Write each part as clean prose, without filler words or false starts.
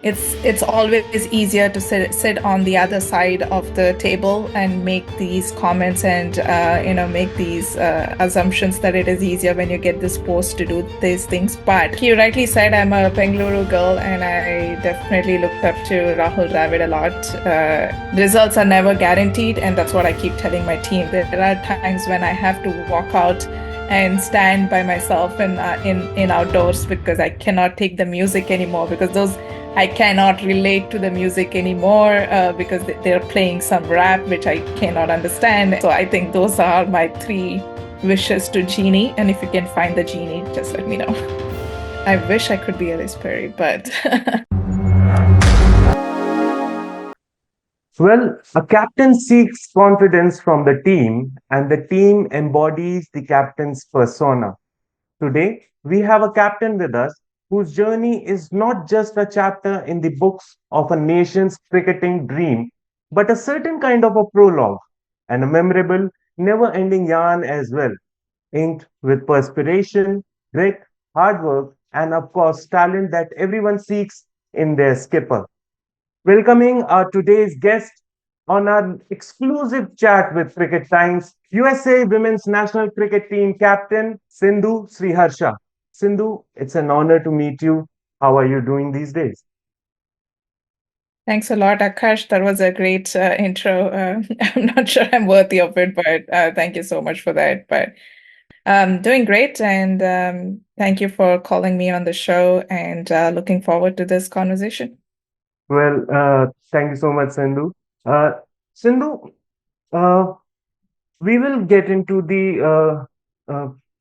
it's always easier to sit on the other side of the table and make these comments and make these assumptions that it is easier when you get this post to do these things. But you rightly said I'm a Bengaluru girl, and I definitely looked up to Rahul Dravid a lot. Results are never guaranteed, and that's what I keep telling my team. There are times when I have to walk out and stand by myself in outdoors because I cannot take the music anymore, because those I cannot relate to the music anymore because they're playing some rap which I cannot understand. So I think those are my three wishes to Genie. And if you can find the Genie, just let me know. I wish I could be Alice Perry, but Well, a captain seeks confidence from the team, and the team embodies the captain's persona. Today, we have a captain with us whose journey is not just a chapter in the books of a nation's cricketing dream, but a certain kind of a prologue and a memorable, never ending yarn as well, inked with perspiration, grit, hard work, and of course, talent that everyone seeks in their skipper. Welcoming our today's guest on our exclusive chat with Cricket Times, USA Women's National Cricket Team Captain Sindhu Sriharsha. Sindhu, it's an honor to meet you. How are you doing these days? thanks a lot, Akash. That was a great intro. I'm not sure I'm worthy of it, but thank you so much for that. But doing great, and thank you for calling me on the show, and looking forward to this conversation. Well, thank you so much, Sindhu. Uh, Sindhu, uh, we will get into the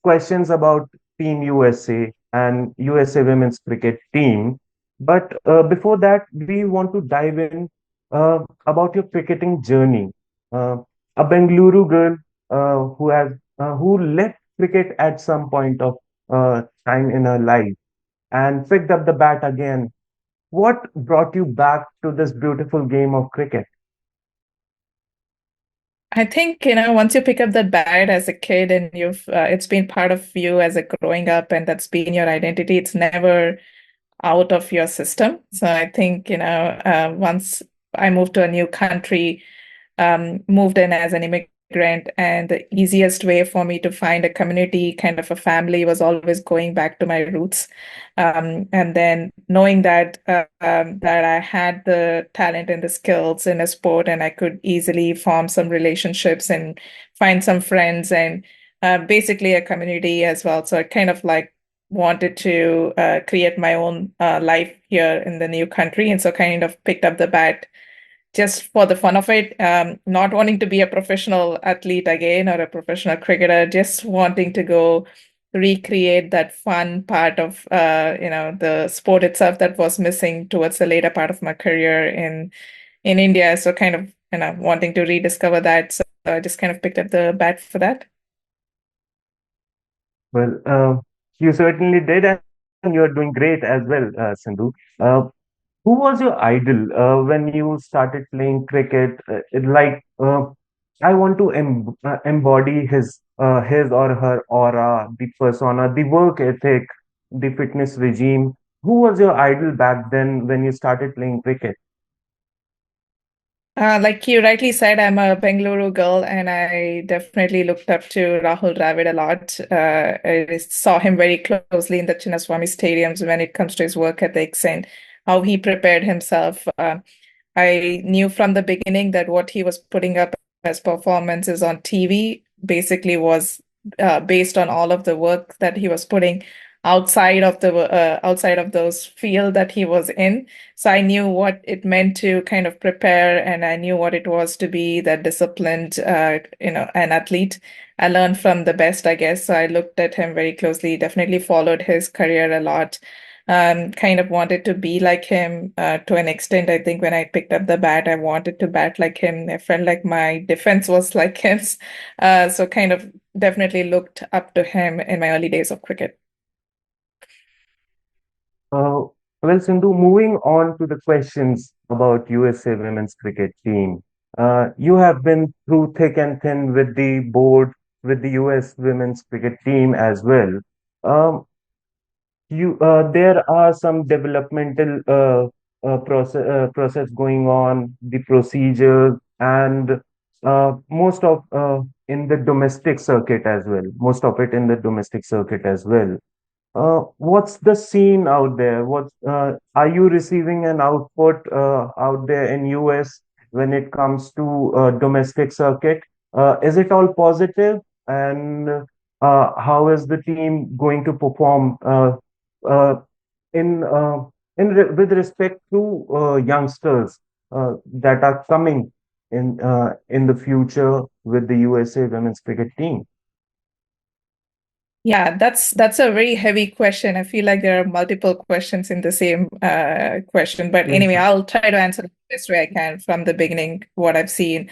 questions about Team USA and USA Women's Cricket Team. But before that, we want to dive in about your cricketing journey. Uh, a Bengaluru girl who left cricket at some point of time in her life and picked up the bat again. What brought you back to this beautiful game of cricket? I think, once you pick up that bat as a kid and it's been part of you as a growing up, and that's been your identity, it's never out of your system. So I think, once I moved to a new country, moved in as an immigrant, and the easiest way for me to find a community, kind of a family, was always going back to my roots. And then knowing that I had the talent and the skills in a sport, and I could easily form some relationships and find some friends, and basically a community as well. So I kind of like wanted to create my own life here in the new country, and so kind of picked up the bat just for the fun of it, not wanting to be a professional athlete again or a professional cricketer, just wanting to go recreate that fun part of the sport itself that was missing towards the later part of my career in India. So kind of wanting to rediscover that. So I just kind of picked up the bat for that. Well, you certainly did, and you're doing great as well, Sindhu. Uh, who was your idol when you started playing cricket? I want to embody his or her aura, the persona, the work ethic, the fitness regime. Who was your idol back then when you started playing cricket? Like you rightly said, I'm a Bengaluru girl, and I definitely looked up to Rahul Dravid a lot. I saw him very closely in the Chinnaswamy stadiums when it comes to his work ethics and how he prepared himself. I knew from the beginning that what he was putting up as performances on TV basically was based on all of the work that he was putting outside of those field that he was in. So I knew what it meant to kind of prepare, and I knew what it was to be that disciplined, an athlete. I learned from the best, I guess. So I looked at him very closely, definitely followed his career a lot. Kind of wanted to be like him to an extent. I think when I picked up the bat, I wanted to bat like him. I felt like my defense was like his. So kind of definitely looked up to him in my early days of cricket. Uh, well, Sindhu, moving on to the questions about USA women's cricket team. You have been through thick and thin with the board, with the US women's cricket team as well. Um, there are some developmental process going on, the procedures, and most of in the domestic circuit as well. Most of it in the domestic circuit as well. What's the scene out there? Are you receiving an output out there in US when it comes to domestic circuit? Is it all positive? And how is the team going to perform uh, in with respect to youngsters that are coming in the future with the USA women's cricket team? Yeah, that's a very heavy question. I feel like there are multiple questions in the same question. But anyway, Mhm. I'll try to answer the best way I can from the beginning, what I've seen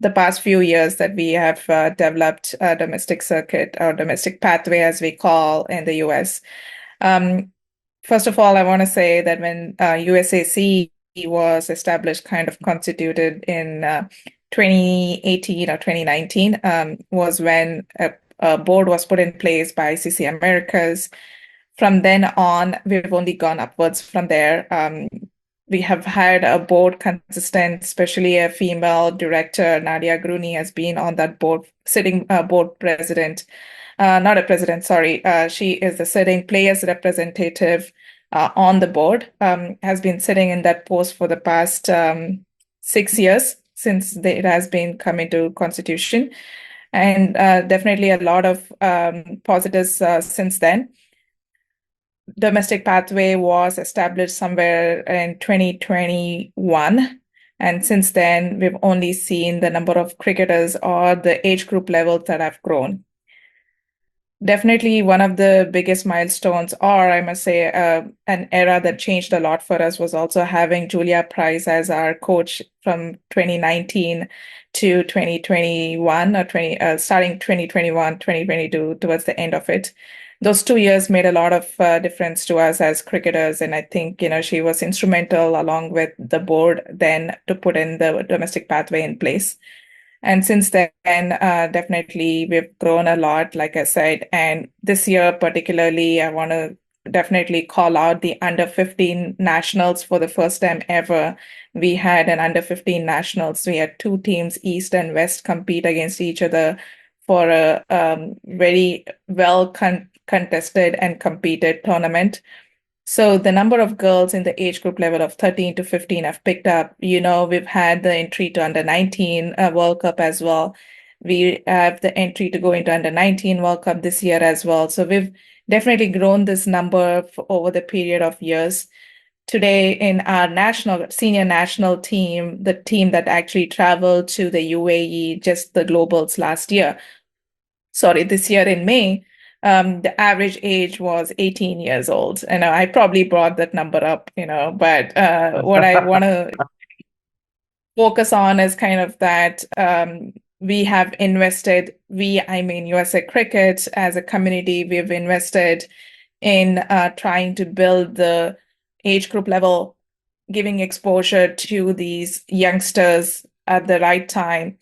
the past few years that we have developed a domestic circuit or domestic pathway, as we call in the US. Um, First of all, I want to say that when USAC was established, kind of constituted in 2018 or 2019, was when a board was put in place by ICC Americas. From then on, we've only gone upwards from there. We have had a board consistent, especially a female director, Nadia Gruni, has been on that board, sitting board president. Not a president, sorry. She is the sitting players representative on the board, has been sitting in that post for the past 6 years since it has been come into constitution. And definitely a lot of positives since then. Domestic pathway was established somewhere in 2021. And since then, we've only seen the number of cricketers or the age group levels that have grown. Definitely one of the biggest milestones, or I must say, an era that changed a lot for us was also having Julia Price as our coach from 2019 to 2021 or 20, starting 2021, 2022 towards the end of it. Those 2 years made a lot of difference to us as cricketers. And I think, she was instrumental along with the board then to put in the domestic pathway in place. And since then, definitely we've grown a lot, like I said. And this year, particularly, I want to definitely call out the under 15 nationals for the first time ever. We had an under 15 nationals. We had two teams, East and West, compete against each other for a very well contested and competed tournament. So the number of girls in the age group level of 13 to 15 have picked up. We've had the entry to under 19 World Cup as well. We have the entry to go into under 19 World Cup this year as well. So we've definitely grown this number over the period of years. Today, in our senior national team, the team that actually traveled to the UAE, just the globals last year, sorry, this year in May, the average age was 18 years old. And I probably brought that number up, but what I want to focus on is kind of that we have invested, I mean, USA Cricket as a community, we've invested in trying to build the age group level, giving exposure to these youngsters at the right time,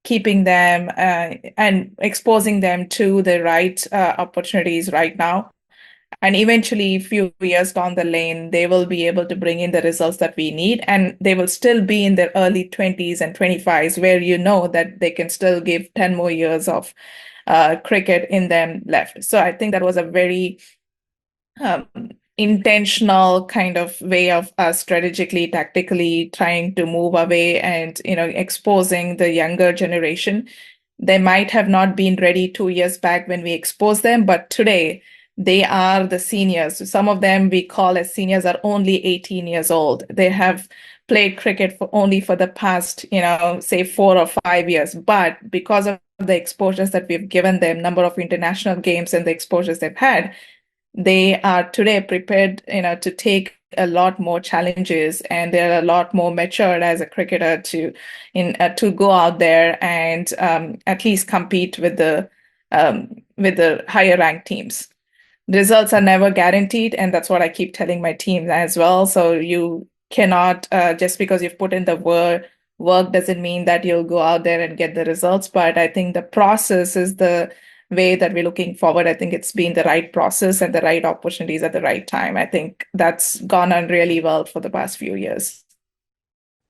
keeping them and exposing them to the right opportunities right now. And eventually, a few years down the lane, they will be able to bring in the results that we need. And they will still be in their early 20s and 25s, where you know that they can still give 10 more years of cricket in them left. So I think that was a very um, intentional kind of way of us strategically, tactically trying to move away and, exposing the younger generation. They might have not been ready 2 years back when we exposed them, but today they are the seniors. Some of them we call as seniors are only 18 years old. They have played cricket for only for the past, say 4 or 5 years. But because of the exposures that we've given them, number of international games and the exposures they've had, they are today prepared, to take a lot more challenges, and they're a lot more matured as a cricketer to go out there and at least compete with the higher ranked teams. Results are never guaranteed, and that's what I keep telling my team as well. So you cannot just because you've put in the work doesn't mean that you'll go out there and get the results. But I think the process is the way that we're looking forward. I think it's been the right process and the right opportunities at the right time. I think that's gone on really well for the past few years.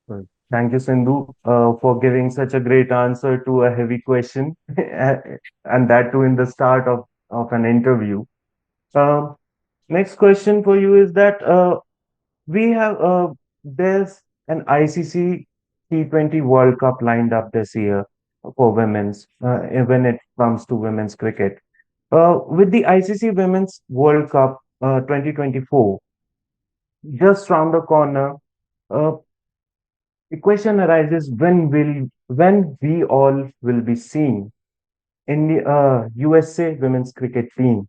Well, thank you, Sindhu, for giving such a great answer to a heavy question, and that too in the start of an interview. Um, Next question for you is that we have there's an ICC T20 World Cup lined up this year for women's when it comes to women's cricket. With the ICC Women's World Cup 2024 just round the corner, uh, the question arises when we all will be seeing in the USA women's cricket team.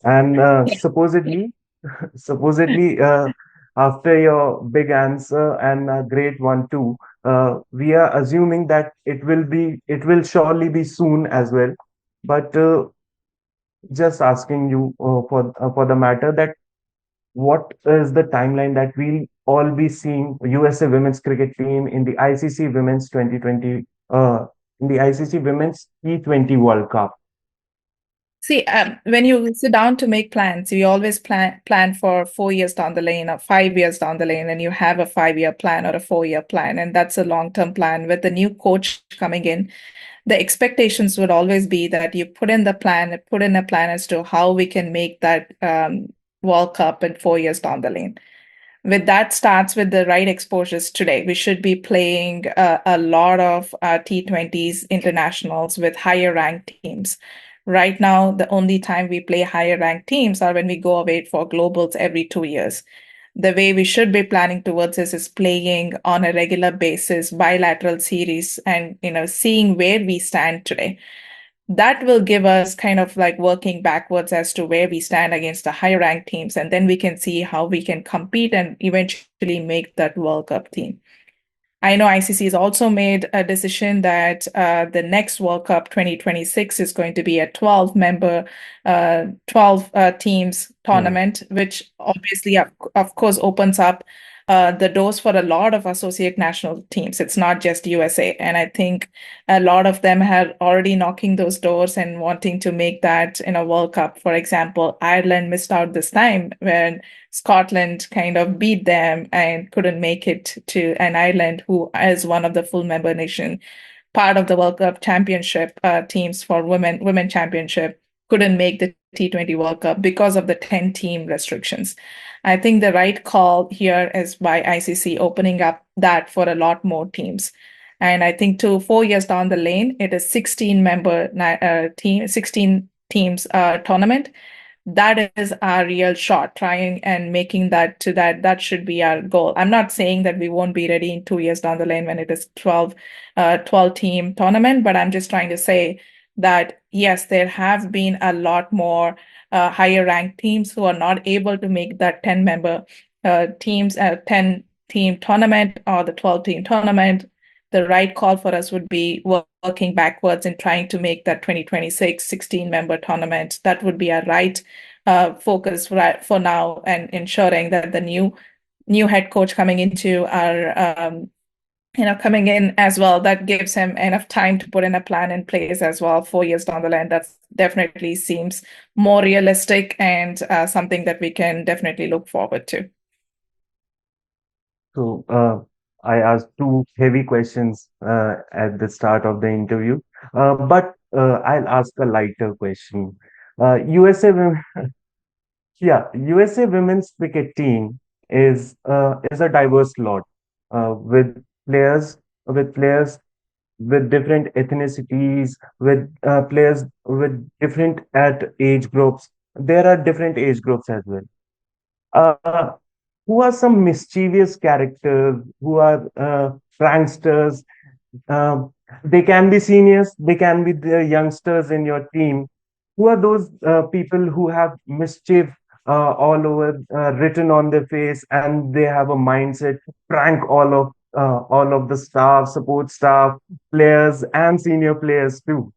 And supposedly, after your big answer and a great one too, we are assuming that it will surely be soon as well. But just asking you for the matter that what is the timeline that we'll all be seeing USA women's cricket team in the ICC Women's 2020 in the ICC Women's T20 World Cup? See, when you sit down to make plans, you always plan for 4 years down the lane or 5 years down the lane, and you have a 5 year plan or a 4 year plan, and that's a long term plan. With the new coach coming in, the expectations would always be that you put in a plan as to how we can make that World Cup in 4 years down the lane. With that starts with the right exposures today. We should be playing a lot of T20s internationals with higher ranked teams. Right now, the only time we play higher ranked teams are when we go away for globals every 2 years. The way we should be planning towards this is playing on a regular basis, bilateral series, and seeing where we stand today. That will give us kind of like working backwards as to where we stand against the high ranked teams, and then we can see how we can compete and eventually make that World Cup team. I know ICC has also made a decision that the next World Cup 2026 is going to be a 12 teams Hmm. tournament, which obviously, of course, opens up the doors for a lot of associate national teams. It's not just USA. And I think a lot of them are already knocking those doors and wanting to make that in a World Cup. For example, Ireland missed out this time when Scotland kind of beat them and couldn't make it to an Ireland, who is one of the full member nation, part of the World Cup championship teams for women championship, couldn't make the T20 World Cup because of the 10 team restrictions. I think the right call here is by ICC opening up that for a lot more teams. And I think 4 years down the lane, it is 16 member team, 16 teams tournament. That is our real shot, trying and making that should be our goal. I'm not saying that we won't be ready in 2 years down the lane when it is 12 team tournament, but I'm just trying to say that yes, there have been a lot more higher ranked teams who are not able to make that 10 member teams 10 team tournament or the 12 team tournament. The right call for us would be working backwards and trying to make that 2026 16 member tournament. That would be our right focus for now, and ensuring that the new head coach coming into our coming in as well, that gives him enough time to put in a plan in place as well 4 years down the line. That definitely seems more realistic and something that we can definitely look forward to. So I asked two heavy questions at the start of the interview, but I'll ask a lighter question. USA women, yeah, USA women's cricket team is a diverse lot with players players with different ethnicities, with players with different at age groups. There are different age groups as well. Uh, who are some mischievous characters? Who are pranksters? Um, they can be seniors, they can be the youngsters in your team. Who are those people who have mischief all over written on their face, and they have a mindset to prank all of the staff, support staff, players, and senior players too?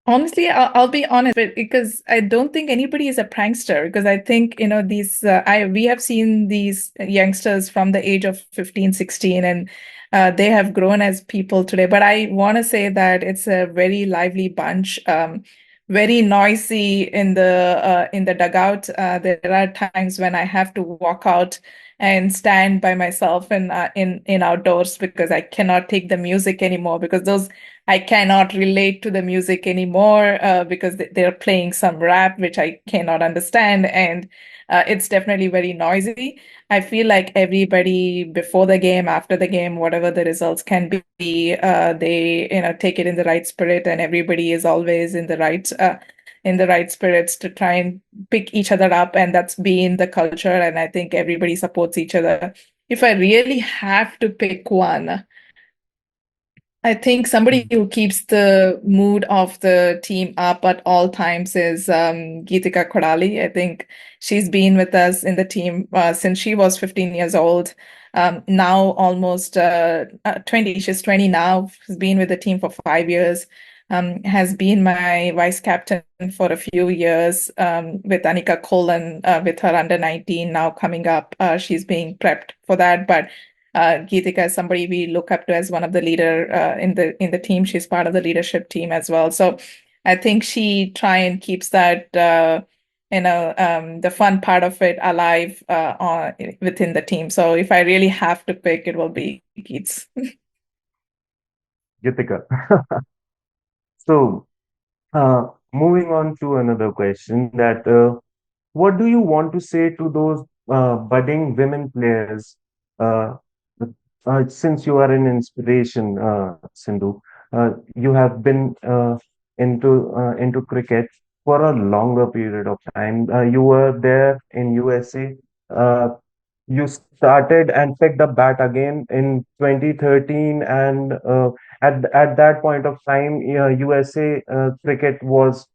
Honestly, I'll be honest, but because I don't think anybody is a prankster. Because I think, these I we have seen these youngsters from the age of 15, 16, and they have grown as people today. But I want to say that it's a very lively bunch, very noisy in the dugout. There are times when I have to walk out and stand by myself in outdoors because I cannot take the music anymore because those I cannot relate to the music anymore because they're playing some rap which I cannot understand, and it's definitely very noisy. I feel like everybody before the game, after the game, whatever the results can be, they take it in the right spirit, and everybody is always in the right spirits to try and pick each other up, and that's been the culture. And I think everybody supports each other. If I really have to pick one, I think somebody who keeps the mood of the team up at all times is Geetika Kodali. I think she's been with us in the team since she was 15 years old. Now almost 20. She's 20 now. She's been with the team for 5 years. Has been my vice captain for a few years with Anika Kolan with her under 19 now coming up. She's being prepped for that, but Geetika is somebody we look up to as one of the leader in the team. She's part of the leadership team as well. So I think she try and keeps that the fun part of it alive within the team. So if I really have to pick, it will be Geets. Gitika. So, moving on to another question that what do you want to say to those budding women players? Uh, since you are an inspiration, Sindhu, you have been into cricket for a longer period of time. You were there in USA. Uh, you started and picked up bat again in 2013, and at that point of time, USA cricket was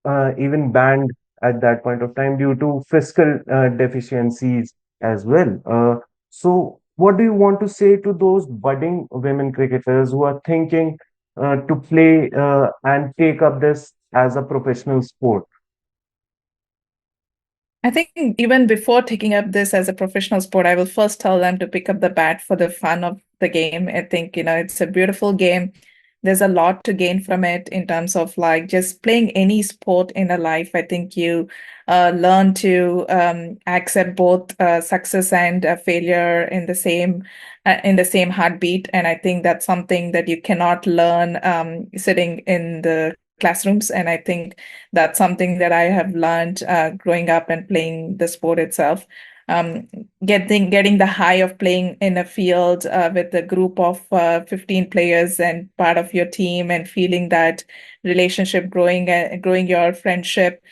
even banned at that point of time due to fiscal deficiencies as well. So, what do you want to say to those budding women cricketers who are thinking to play and take up this as a professional sport? I think even before taking up this as a professional sport, I will first tell them to pick up the bat for the fun of the game. I think, it's a beautiful game. There's a lot to gain from it in terms of like just playing any sport in a life. I think you learn to accept both success and failure in the same heartbeat. And I think that's something that you cannot learn sitting in the classrooms. And I think that's something that I have learned growing up and playing the sport itself. Um, getting the high of playing in a field with a group of 15 players and part of your team and feeling that relationship growing and growing your friendship,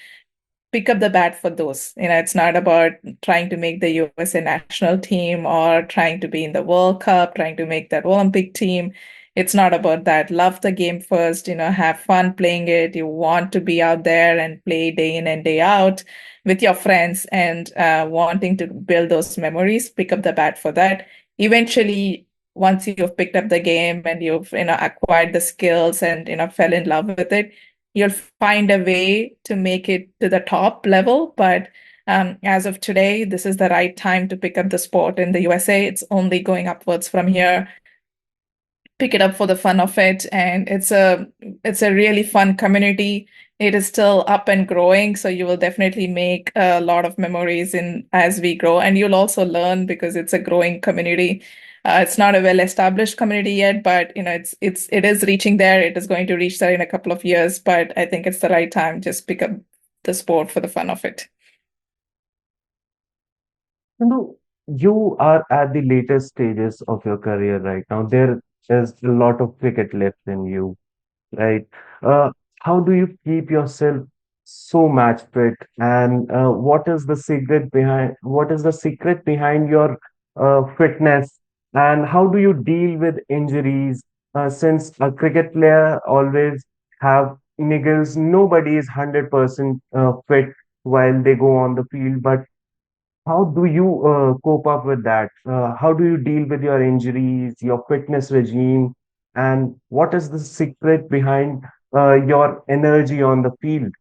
pick up the bat for those. It's not about trying to make the USA national team or trying to be in the World Cup, trying to make that Olympic team. It's not about that. Love the game first, have fun playing it. You want to be out there and play day in and day out with your friends and wanting to build those memories, pick up the bat for that. Eventually, once you've picked up the game and you've, acquired the skills and, fell in love with it, you'll find a way to make it to the top level. But as of today, this is the right time to pick up the sport in the USA. It's only going upwards from here. Pick it up for the fun of it, and it's a really fun community. It is still up and growing, so you will definitely make a lot of memories in as we grow, and you'll also learn because it's a growing community. It's not a well-established community yet, but it is reaching there. It is going to reach there in a couple of years, but I think it's the right time. Just pick up the sport for the fun of it. You know, you are at the latest stages of your career right now. There is a lot of cricket left in you, right? Uh, how do you keep yourself so match fit? And what is the secret behind your fitness? And how do you deal with injuries? Since a cricket player always have niggles, nobody is 100% fit while they go on the field. But how do you cope up with that? How do you deal with your injuries, your fitness regime, and what is the secret behind your energy on the field?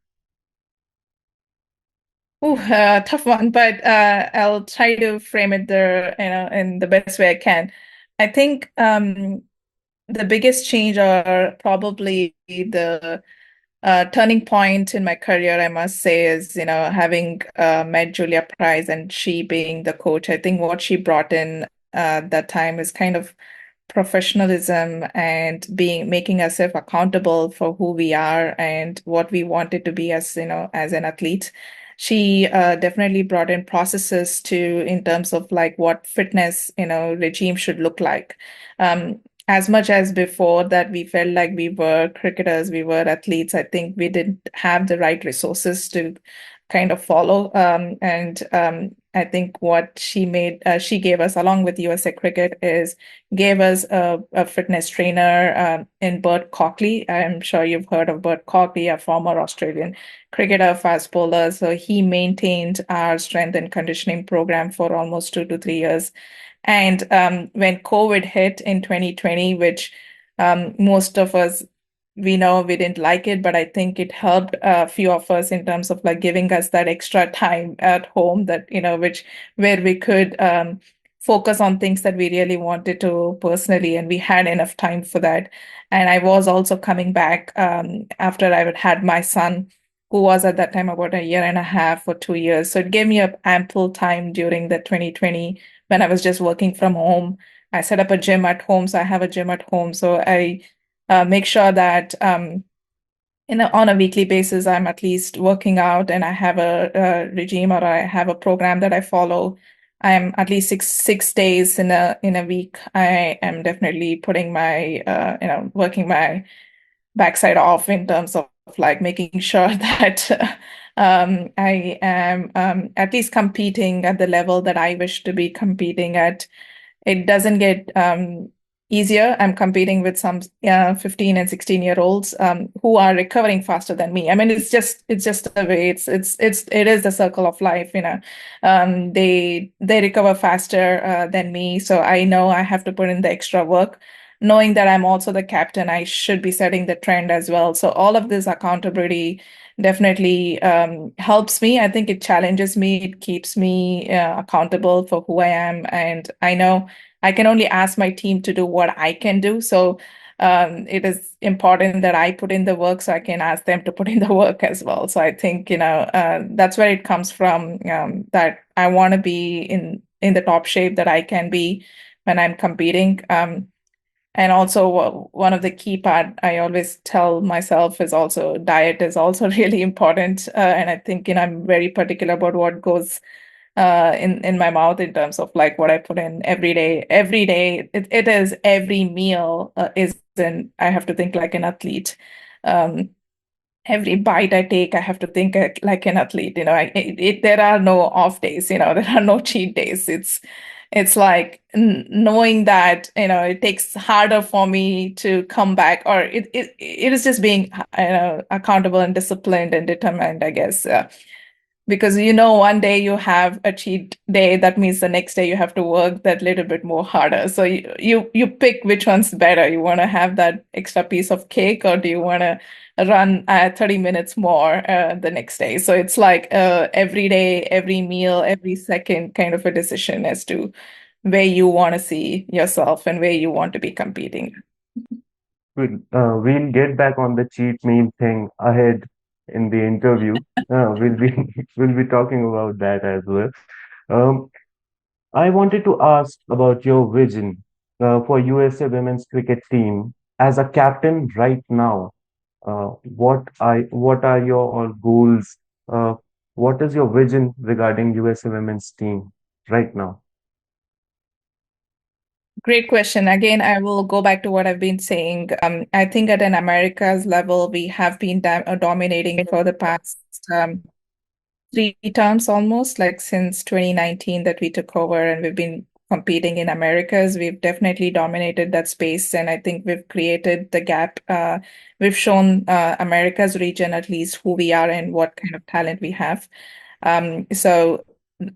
Ooh, tough one, but I'll try to frame it in the best way I can. I think the biggest change are probably the turning point in my career, I must say, is, having met Julia Price and she being the coach. I think what she brought in that time is kind of professionalism and being making ourselves accountable for who we are and what we wanted to be as, as an athlete. She definitely brought in processes to in terms of like what fitness, regime should look like. As much as before that we felt like we were cricketers, we were athletes, I think we didn't have the right resources to kind of follow. And I think what she gave us along with USA Cricket is gave us a fitness trainer in Bert Cockley. I'm sure you've heard of Bert Cockley, a former Australian cricketer, fast bowler. So he maintained our strength and conditioning program for almost 2 to 3 years. And when COVID hit in 2020, which most of us, we know we didn't like it, but I think it helped a few of us in terms of like giving us that extra time at home that, which where we could focus on things that we really wanted to personally, and we had enough time for that. And I was also coming back after I had my son, who was at that time about a year and a half or 2 years. So it gave me a ample time during the 2020 when I was just working from home. I set up a gym at home, so I have a gym at home. So I make sure that on a weekly basis, I'm at least working out, and I have a regime or I have a program that I follow. I'm at least six days in a week. I am definitely putting my working my backside off in terms of like making sure that I am at least competing at the level that I wish to be competing at. It doesn't get easier. I'm competing with some 15 and 16-year-olds who are recovering faster than me. I mean, it's just the way it is the circle of life, they recover faster than me. So I know I have to put in the extra work. Knowing that I'm also the captain, I should be setting the trend as well. So all of this accountability definitely helps me. I think it challenges me. It keeps me accountable for who I am. And I know I can only ask my team to do what I can do. So it is important that I put in the work so I can ask them to put in the work as well. So I think, that's where it comes from, that I want to be in the top shape that I can be when I'm competing. And also one of the key part I always tell myself is also diet is also really important. And I think, I'm very particular about what goes in my mouth in terms of like what I put in every day. Every day, it is every meal is in. I have to think like an athlete. Um, every bite I take, I have to think like an athlete. There are no off days. There are no cheat days. It's like knowing that it takes harder for me to come back, or it is just being accountable and disciplined and determined, I guess. Because one day you have a cheat day, that means the next day you have to work that little bit more harder. So you pick which one's better. You want to have that extra piece of cake, or do you want to run 30 minutes more the next day? So it's like every day, every meal, every second kind of a decision as to where you want to see yourself and where you want to be competing. We'll get back on the cheat meal thing ahead in the interview. We'll be we'll be talking about that as well. Um, I wanted to ask about your vision for USA Women's Cricket Team as a captain right now. What are your all goals? Uh, what is your vision regarding USA Women's Team right now? Great question. Again, I will go back to what I've been saying. I think at an America's level, we have been dominating for the past 3 terms almost, like since 2019 that we took over, and we've been competing in Americas. We've definitely dominated that space, and I think we've created the gap. We've shown America's region at least who we are and what kind of talent we have. So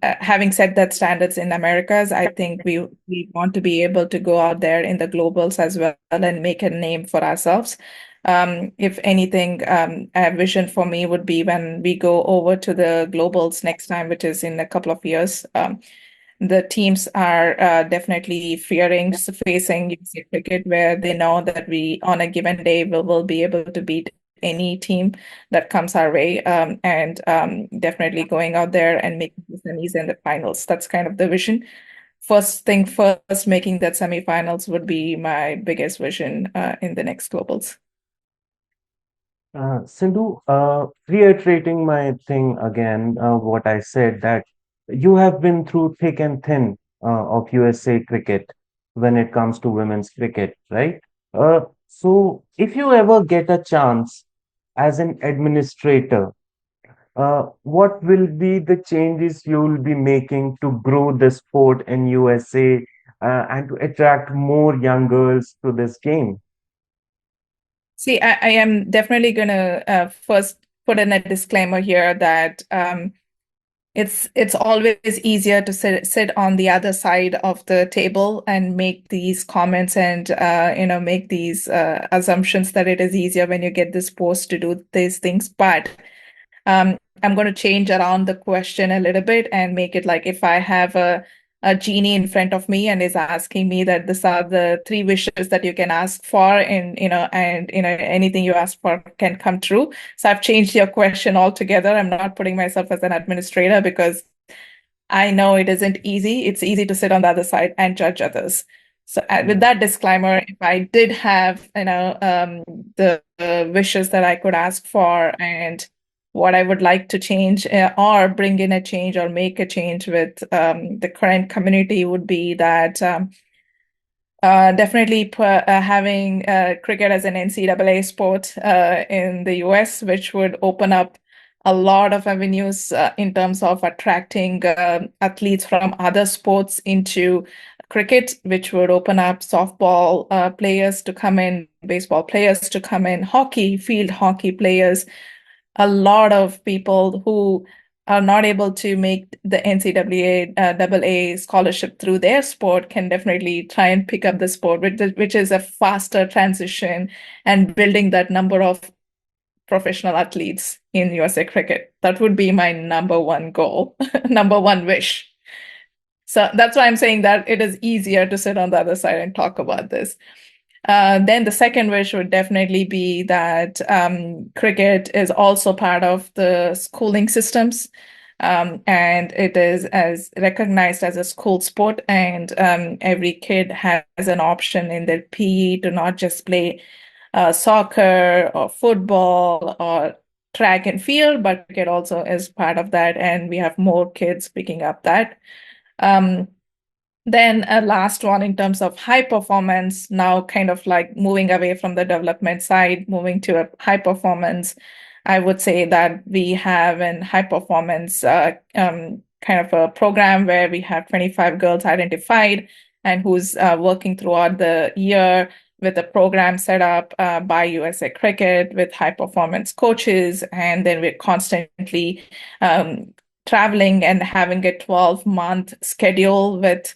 having set that standards in Americas, I think we want to be able to go out there in the globals as well and make a name for ourselves. If anything, a vision for me would be when we go over to the globals next time, which is in a couple of years. The teams are definitely fearing facing USA cricket, where they know that we, on a given day, will be able to beat any team that comes our way, and definitely going out there and making the semis and the finals. That's kind of the vision. First thing first, making that semifinals would be my biggest vision in the next globals. Sindhu, reiterating my thing again, what I said that you have been through thick and thin of USA cricket when it comes to women's cricket, right? So if you ever get a chance as an administrator, what will be the changes you will be making to grow the sport in USA and to attract more young girls to this game? See, I am definitely gonna first put in a disclaimer here that it's always easier to sit on the other side of the table and make these comments and make these assumptions that it is easier when you get this post to do these things. But I'm going to change around the question a little bit and make it like if I have a genie in front of me and is asking me that these are the three wishes that you can ask for, and anything you ask for can come true. So I've changed your question altogether. I'm not putting myself as an administrator because I know it isn't easy. It's easy to sit on the other side and judge others. So with Yeah. that disclaimer, if I did have, the wishes that I could ask for and what I would like to change or bring in a change or make a change with the current community would be that definitely having cricket as an NCAA sport in the US, which would open up a lot of avenues in terms of attracting athletes from other sports into cricket, which would open up softball players to come in, baseball players to come in, hockey, field hockey players, a lot of people who are not able to make the NCAA double A scholarship through their sport can definitely try and pick up the sport, which is a faster transition and building that number of professional athletes in USA cricket. That would be my number one goal, number one wish. So that's why I'm saying that it is easier to sit on the other side and talk about this. Then the second wish would definitely be that cricket is also part of the schooling systems, and it is as recognized as a school sport, and every kid has an option in their PE to not just play soccer or football or track and field, but cricket also is part of that, and we have more kids picking up that. Um, then a last one in terms of high performance, now kind of like moving away from the development side, moving to a high performance. I would say that we have an high performance kind of a program where we have 25 girls identified and who's working throughout the year with a program set up by USA Cricket with high performance coaches. And then we're constantly um, traveling and having a 12-month schedule with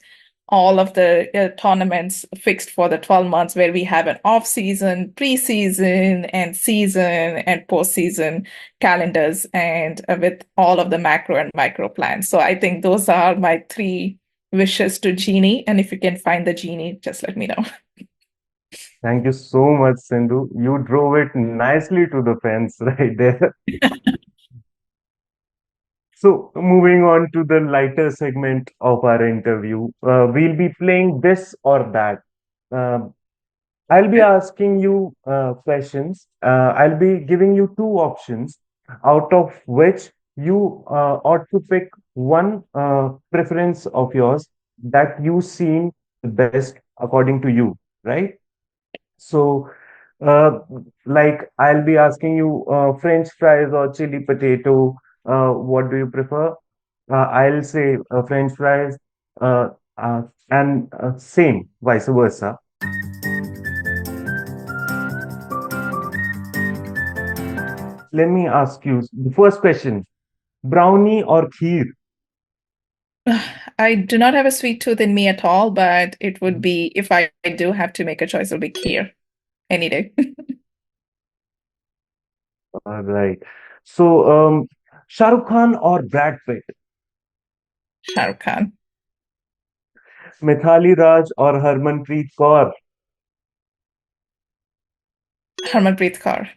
all of the tournaments fixed for the 12 months where we have an off season, pre-season and post-season calendars and with all of the macro and micro plans. So I think those are my three wishes to Genie. And if you can find the Genie, just let me know. Thank you so much, Sindhu. You drove it nicely to the fence right there. So, moving on to the lighter segment of our interview, we'll be playing this or that. Um I'll be asking you questions. I'll be giving you two options, out of which you ought to pick one preference of yours that you seem the best according to you, right? So, uh, like I'll be asking you French fries or chili potato. What do you prefer? I'll say French fries, uh, and same vice versa. Let me ask you the first question: brownie or kheer? I do not have a sweet tooth in me at all, but it would be, if I do have to make a choice, it would be Kier any day. All right. So, Shah Rukh Khan or Brad Pitt? Shah Rukh Khan. Mithali Raj or Harmanpreet Kaur? Harmanpreet Kaur.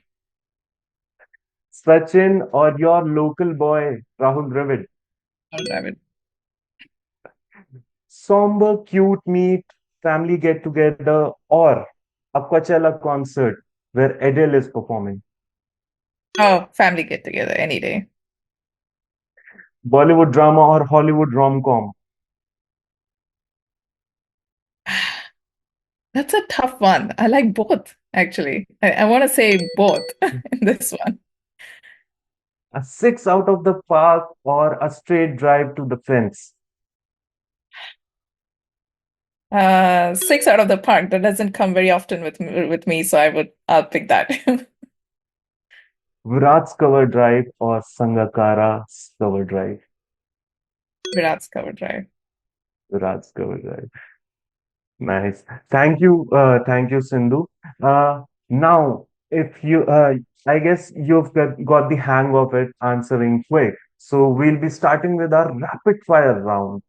Sachin or your local boy, Rahul Dravid? Rahul Dravid. Somber, cute meet, family get together, or a Coachella concert where Adele is performing. Oh, family get together any day. Bollywood drama or Hollywood rom-com. That's a tough one. I like both, actually. I want to say both in this one. A six out of the park or a straight drive to the fence. Six out of the park. That doesn't come very often with me, so I'll pick that. Virat's cover drive or Sangakkara's cover drive. Virat's cover drive. Virat's cover drive. Nice. Thank you, Sindhu. Now, if you, I guess you've got the hang of it answering quick. So we'll be starting with our rapid fire round,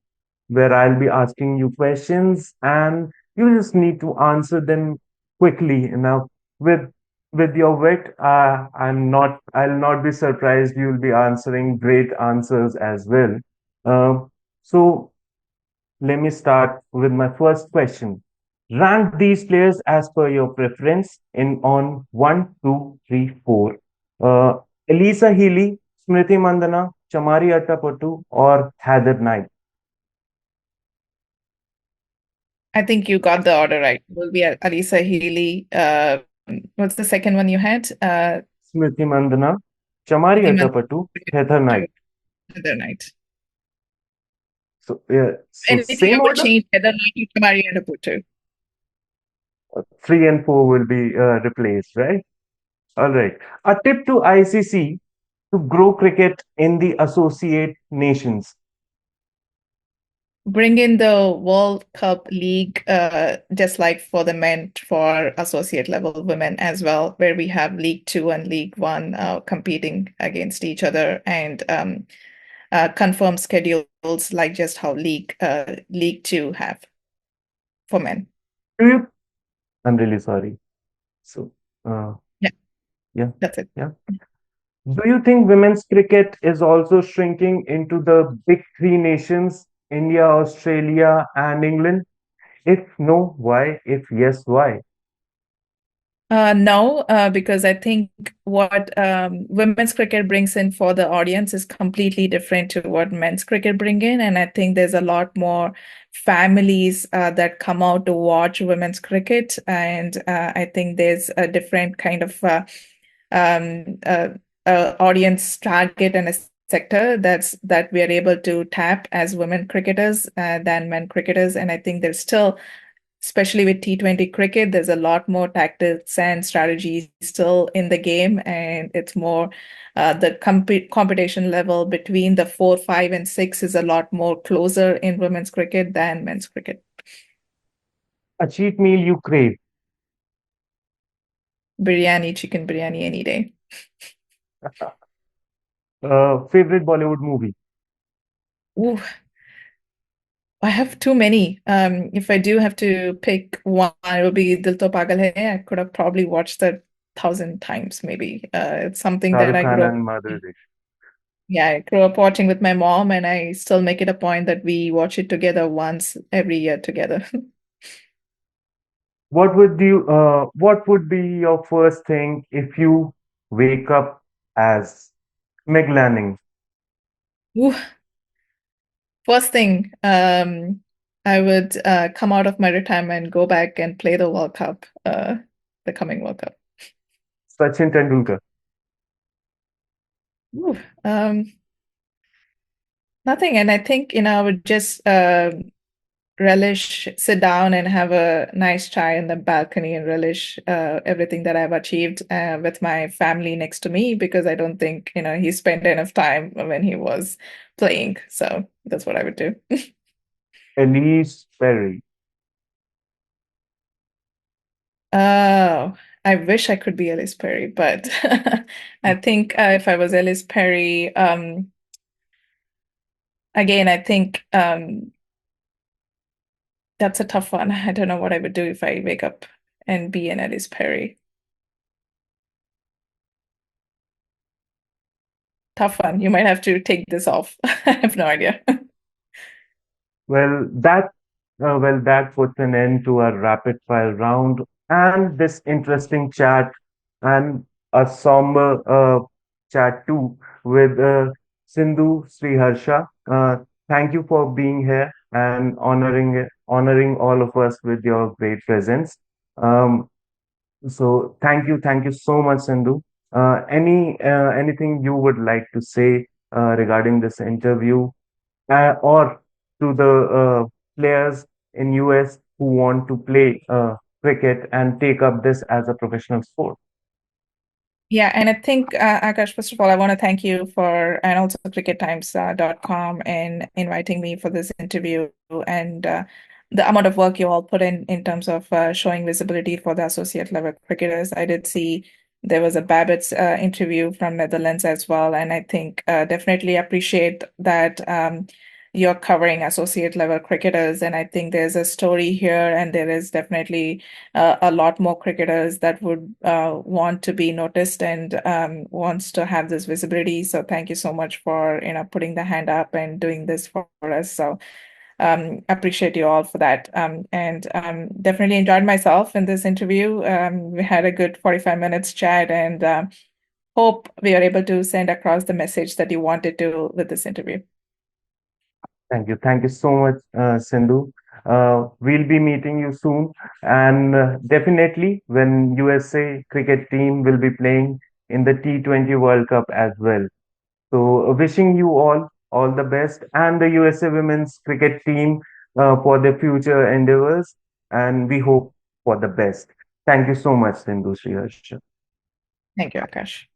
where I'll be asking you questions and you just need to answer them quickly. Now, with with your wit, I'll not be surprised you'll be answering great answers as well. So let me start with my first question. Rank these players as per your preference in on one, two, three, four. Uh, Elisa Healy, Smriti Mandana, Chamari Attapattu, or Heather Knight. I think you got the order right. It will be Alisa Healy. What's the second one you had? Smriti Mandana, Chamari Priti Attapattu, Heather Mandana, Knight. Heather Knight. So, yeah, so Anything I same would order. change Heather Knight to Kamari Putu. Three and four will be replaced, right? All right. A tip to ICC to grow cricket in the associate nations. Bring in the World Cup League, just like for the men, for associate level women as well, where we have League Two and League One competing against each other, and confirm schedules like just how League Two have for men. Do you? I'm really sorry. So, uh, Yeah, yeah, that's it. yeah. Do you think women's cricket is also shrinking into the big three nations, India, Australia, and England? If no, why? If yes, why? No, because I think what women's cricket brings in for the audience is completely different to what men's cricket bring in, and I think there's a lot more families that come out to watch women's cricket, and I think there's a different kind of um, uh, audience target and a sector that we are able to tap as women cricketers than men cricketers, and I think there's still, especially with T20 cricket, there's a lot more tactics and strategies still in the game, and it's more the competition level between the four, five, and six is a lot more closer in women's cricket than men's cricket. A cheat meal you crave. Biryani, chicken biryani any day. Favorite Bollywood movie. Ooh, I have too many. If I do have to pick one, it would be Dil To Pagal Hai. I could have probably watched that 1,000 times, maybe. It's something Shah that Rukh I Khan grew up. and Madhuri. Yeah, I grew up watching with my mom, and I still make it a point that we watch it together once every year together. What would be your first thing if you wake up as Meg Lanning? Ooh, first thing, I would come out of my retirement, go back and play the World Cup, the coming World Cup. Sachin Tendulkar. Ooh, nothing, and I think I would just relish, sit down and have a nice chai in the balcony and relish everything that I've achieved with my family next to me because I don't think, he spent enough time when he was playing. So that's what I would do. Elise Perry. Oh, I wish I could be Ellis Perry, but I think if I was Ellis Perry, again, I think that's a tough one. I don't know what I would do if I wake up and be an Ellis Perry. Tough one. You might have to take this off. I have no idea. Well, that puts an end to our rapid fire round and this interesting chat and a somber chat too with Sindhu Sriharsha. Thank you for being here and honoring all of us with your great presence. Um, so thank you so much, Sindhu. Anything you would like to say regarding this interview? Or to the players in US who want to play cricket and take up this as a professional sport. Yeah, and I think, Akash, first of all, I want to thank you for, and also crickettimes.com and inviting me for this interview and the amount of work you all put in terms of showing visibility for the associate level cricketers. I did see there was a Babbitt's interview from Netherlands as well, and I think definitely appreciate that you're covering associate level cricketers. And I think there's a story here, and there is definitely a lot more cricketers that would want to be noticed and wants to have this visibility. So thank you so much for putting the hand up and doing this for us. So appreciate you all for that. And definitely enjoyed myself in this interview. We had a good 45 minutes chat and hope we are able to send across the message that you wanted to with this interview. Thank you so much, Sindhu. We'll be meeting you soon, and definitely when USA cricket team will be playing in the T20 World Cup as well. So, wishing you all the best and the USA women's cricket team for their future endeavors, and we hope for the best. Thank you so much, Sindhu Sriharsha. Thank you, Akash.